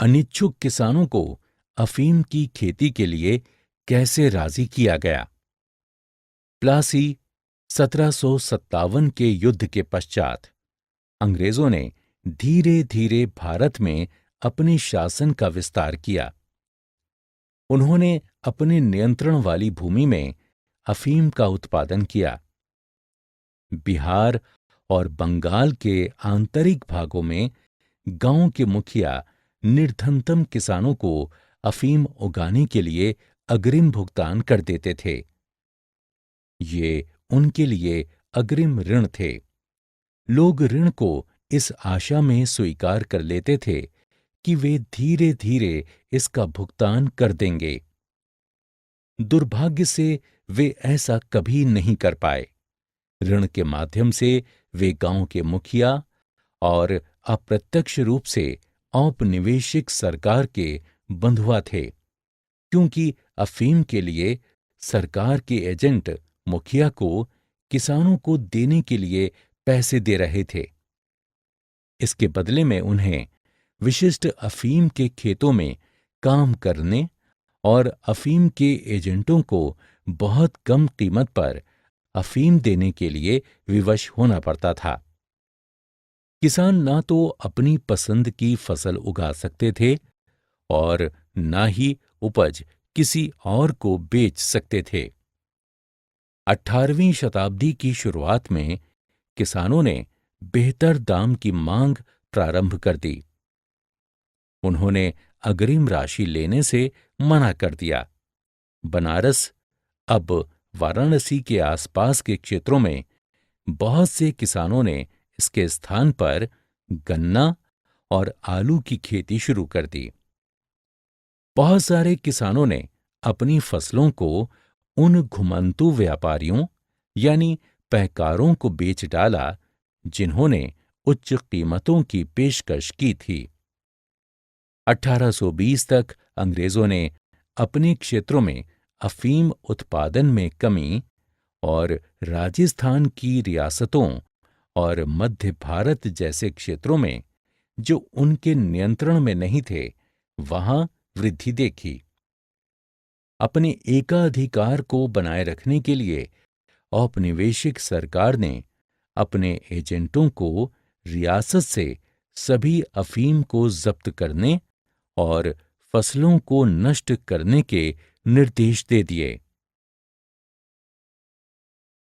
अनिच्छुक किसानों को अफीम की खेती के लिए कैसे राजी किया गया। प्लासी 1757 के युद्ध के पश्चात अंग्रेजों ने धीरे धीरे भारत में अपने शासन का विस्तार किया। उन्होंने अपने नियंत्रण वाली भूमि में अफीम का उत्पादन किया। बिहार और बंगाल के आंतरिक भागों में गांव के मुखिया निर्धनतम किसानों को अफीम उगाने के लिए अग्रिम भुगतान कर देते थे। ये उनके लिए अग्रिम ऋण थे। लोग ऋण को इस आशा में स्वीकार कर लेते थे कि वे धीरे धीरे इसका भुगतान कर देंगे। दुर्भाग्य से वे ऐसा कभी नहीं कर पाए। ऋण के माध्यम से वे गांव के मुखिया और अप्रत्यक्ष रूप से औपनिवेशिक सरकार के बंधुआ थे, क्योंकि अफीम के लिए सरकार के एजेंट मुखिया को किसानों को देने के लिए पैसे दे रहे थे। इसके बदले में उन्हें विशिष्ट अफीम के खेतों में काम करने और अफीम के एजेंटों को बहुत कम कीमत पर अफीम देने के लिए विवश होना पड़ता था। किसान ना तो अपनी पसंद की फसल उगा सकते थे और ना ही उपज किसी और को बेच सकते थे। 18वीं शताब्दी की शुरुआत में किसानों ने बेहतर दाम की मांग प्रारंभ कर दी। उन्होंने अग्रिम राशि लेने से मना कर दिया। बनारस, अब वाराणसी के आसपास के क्षेत्रों में बहुत से किसानों ने इसके स्थान पर गन्ना और आलू की खेती शुरू कर दी। बहुत सारे किसानों ने अपनी फसलों को उन घुमंतू व्यापारियों यानी पैकारों को बेच डाला जिन्होंने उच्च कीमतों की पेशकश की थी। 1820 तक अंग्रेजों ने अपने क्षेत्रों में अफीम उत्पादन में कमी और राजस्थान की रियासतों और मध्य भारत जैसे क्षेत्रों में जो उनके नियंत्रण में नहीं थे, वहां वृद्धि देखी। अपने एकाधिकार को बनाए रखने के लिए औपनिवेशिक सरकार ने अपने एजेंटों को रियासत से सभी अफीम को जब्त करने और फसलों को नष्ट करने के निर्देश दे दिए।